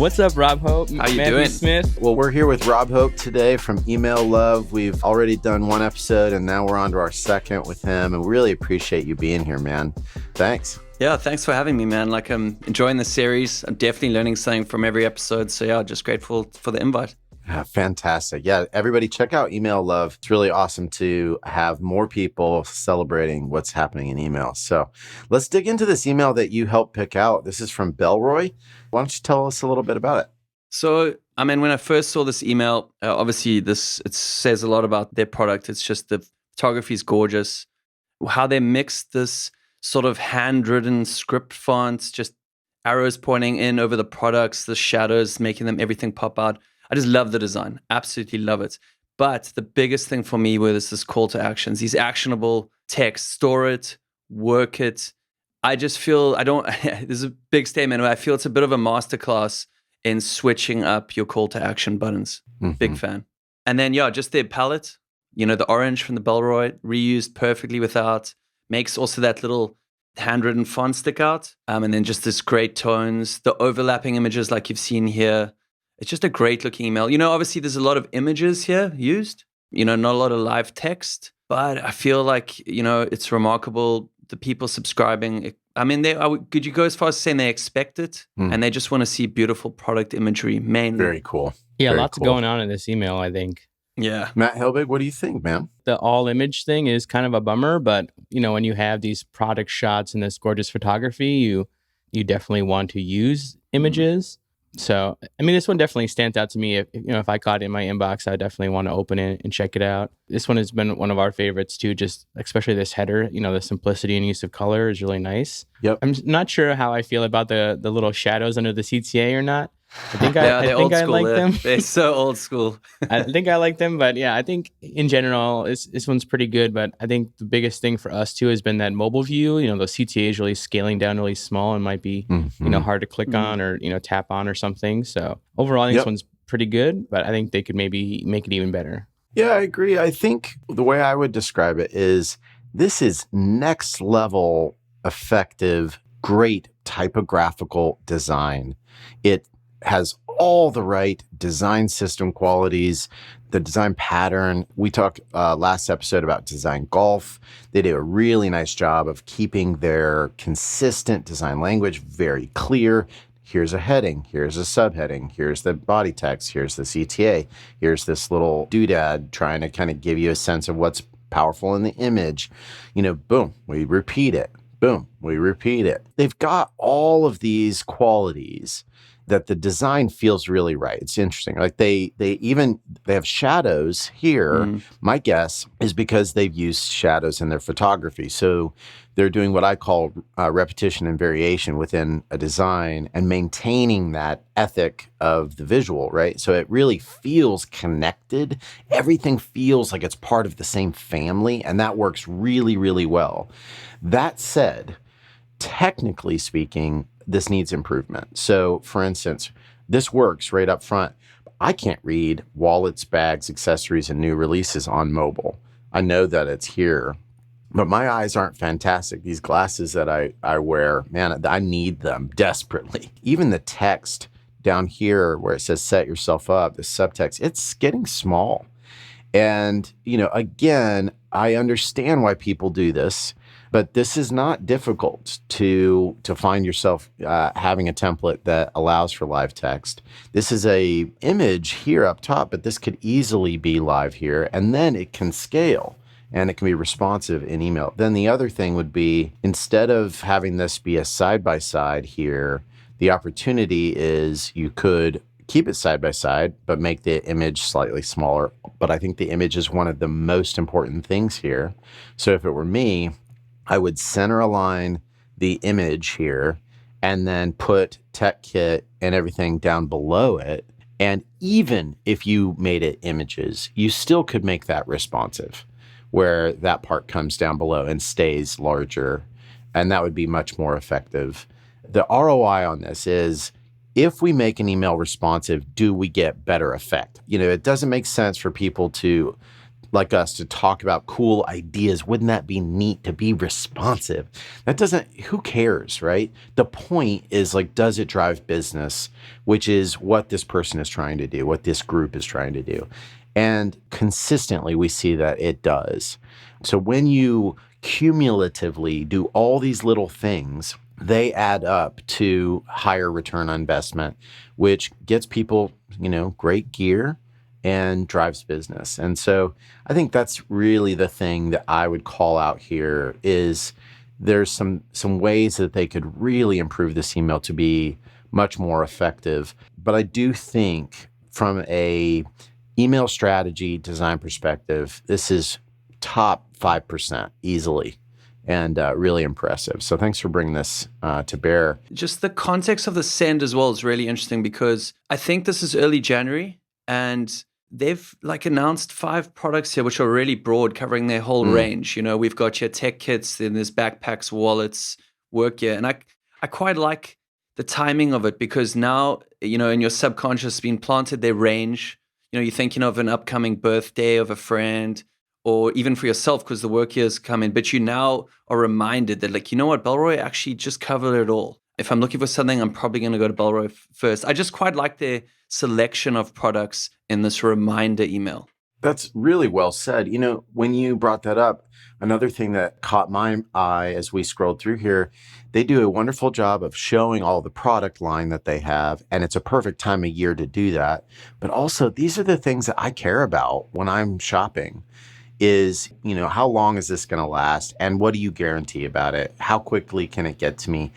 What's up, Rob Hope? How you Matthew doing? Smith. Well, we're here with Rob Hope today from Email Love. We've already done one episode, and now we're on to our second with him. And we really appreciate you being here, man. Thanks. Yeah, thanks for having me, man. Like, I'm enjoying the series. I'm definitely learning something from every episode. So yeah, just grateful for the invite. Fantastic. Yeah, everybody check out Email Love. It's really awesome to have more people celebrating what's happening in email. So let's dig into this email that you helped pick out. This is from Bellroy. Why don't you tell us a little bit about it? So, I mean, when I first saw this email, obviously it says a lot about their product. It's just the photography is gorgeous. How they mixed this sort of handwritten script fonts, just arrows pointing in over the products, the shadows, making them everything pop out. I just love the design. Absolutely love it. But the biggest thing for me was this call to actions, these actionable text, store it, work it. I just feel this is a big statement, but I feel it's a bit of a masterclass in switching up your call to action buttons. Mm-hmm. Big fan. And then, yeah, just their palette, the orange from the Bellroy, reused perfectly without, makes also that little handwritten font stick out. And then just this great tones, the overlapping images like you've seen here. It's just a great looking email. Obviously there's a lot of images here used, not a lot of live text, but I feel like, it's remarkable. The people subscribing, could you go as far as saying they expect it and they just want to see beautiful product imagery mainly? Very cool. Yeah, Very lots cool. going on in this email, I think. Yeah. Matt Helbig, what do you think, man? The all image thing is kind of a bummer, but when you have these product shots and this gorgeous photography, you definitely want to use images. So, this one definitely stands out to me. If I caught it in my inbox, I definitely want to open it and check it out. This one has been one of our favorites too, just especially this header, the simplicity and use of color is really nice. Yep. I'm not sure how I feel about the little shadows under the CTA or not. I think I like them. They're so old school. I think I like them, but yeah, I think in general, this one's pretty good. But I think the biggest thing for us too has been that mobile view. The CTA is really scaling down really small and might be, hard to click on or, tap on or something. So overall, I think this one's pretty good, but I think they could maybe make it even better. Yeah, I agree. I think the way I would describe it is this is next level effective, great typographical design. It has all the right design system qualities, the design pattern. We talked last episode about design golf. They did a really nice job of keeping their consistent design language very clear. Here's a heading, here's a subheading, here's the body text, here's the CTA, here's this little doodad trying to kind of give you a sense of what's powerful in the image. Boom, we repeat it. Boom, we repeat it. They've got all of these qualities that the design feels really right. It's interesting. Like they have shadows here. My guess is because they've used shadows in their photography. So they're doing what I call repetition and variation within a design and maintaining that ethic of the visual, right? So it really feels connected. Everything feels like it's part of the same family, and that works really, really well. That said, technically speaking, this needs improvement. So, for instance, this works right up front. I can't read wallets, bags, accessories, and new releases on mobile. I know that it's here, but my eyes aren't fantastic. These glasses that I wear, man, I need them desperately. Even the text down here where it says set yourself up, the subtext, it's getting small. And, again, I understand why people do this. But this is not difficult to find yourself having a template that allows for live text. This is a image here up top, but this could easily be live here, and then it can scale and it can be responsive in email. Then the other thing would be, instead of having this be a side-by-side here, the opportunity is you could keep it side by side, but make the image slightly smaller. But I think the image is one of the most important things here. So if it were me, I would center align the image here and then put Tech Kit and everything down below it. And even if you made it images, you still could make that responsive, where that part comes down below and stays larger. And that would be much more effective. The ROI on this is, if we make an email responsive, do we get better effect? It doesn't make sense for people to like us to talk about cool ideas. Wouldn't that be neat to be responsive? Who cares, right? The point is like, does it drive business, which is what this person is trying to do, what this group is trying to do. And consistently, we see that it does. So when you cumulatively do all these little things, they add up to higher return on investment, which gets people, great gear and drives business. And so I think that's really the thing that I would call out here is there's some ways that they could really improve this email to be much more effective. But I do think from a email strategy design perspective, this is top 5% easily and really impressive. So thanks for bringing this to bear. Just the context of the send as well is really interesting because I think this is early January and they've announced 5 products here, which are really broad, covering their whole range. We've got your tech kits, then there's backpacks, wallets, work gear. And I quite like the timing of it because now, in your subconscious being planted their range, you're thinking of an upcoming birthday of a friend or even for yourself because the work years come in, but you now are reminded that what, Bellroy actually just covered it all. If I'm looking for something, I'm probably going to go to Bellroy first. I just quite like their selection of products in this reminder email. That's really well said. When you brought that up, another thing that caught my eye as we scrolled through here, they do a wonderful job of showing all the product line that they have, and it's a perfect time of year to do that. But also, these are the things that I care about when I'm shopping is, how long is this going to last? And what do you guarantee about it? How quickly can it get to me?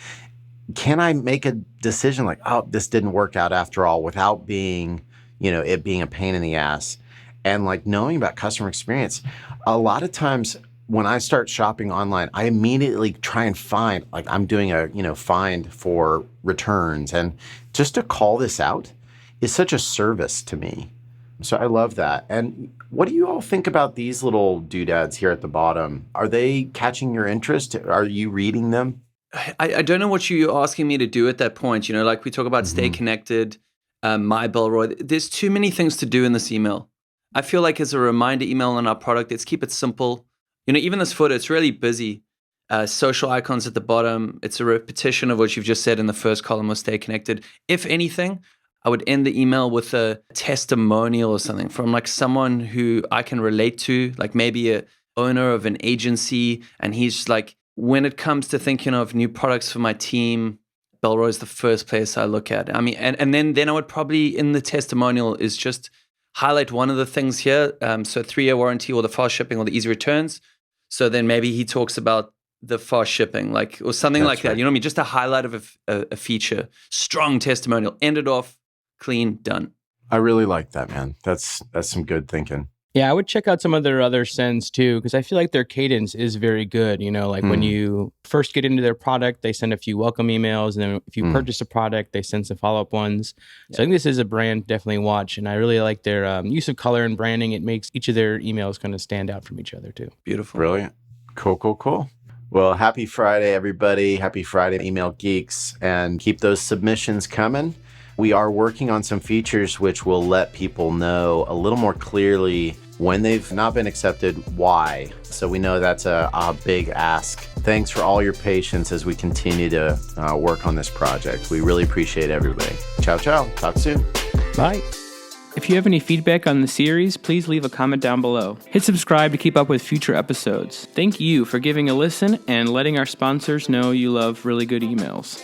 Can I make a decision like, oh, this didn't work out after all without being, it being a pain in the ass? And knowing about customer experience, a lot of times when I start shopping online, I immediately try and find, I'm doing a, find for returns. And just to call this out is such a service to me. So I love that. And what do you all think about these little doodads here at the bottom? Are they catching your interest? Are you reading them? I don't know what you're asking me to do at that point. We talk about stay connected, my Bellroy. There's too many things to do in this email. I feel like as a reminder email on our product, let's keep it simple. Even this footer, it's really busy. Social icons at the bottom. It's a repetition of what you've just said in the first column of stay connected. If anything, I would end the email with a testimonial or something from someone who I can relate to, maybe a owner of an agency. And he's when it comes to thinking of new products for my team, Bellroy is the first place I look at. I mean, and then I would probably in the testimonial is just highlight one of the things here. So 3-year warranty or the fast shipping or the easy returns. So then maybe he talks about the fast shipping, or something That's like that. right. You know what I mean? Just a highlight of a feature. Strong testimonial. End it off. Clean. Done. I really like that, man. That's some good thinking. Yeah, I would check out some of their other sends too, because I feel like their cadence is very good. When you first get into their product, they send a few welcome emails. And then if you purchase a product, they send some follow-up ones. So I think this is a brand definitely watch. And I really like their use of color and branding. It makes each of their emails kind of stand out from each other too. Beautiful. Brilliant. Cool. Well, happy Friday, everybody. Happy Friday, Email Geeks. And keep those submissions coming. We are working on some features which will let people know a little more clearly when they've not been accepted, why. So we know that's a big ask. Thanks for all your patience as we continue to work on this project. We really appreciate everybody. Ciao. Talk soon. Bye. If you have any feedback on the series, please leave a comment down below. Hit subscribe to keep up with future episodes. Thank you for giving a listen and letting our sponsors know you love really good emails.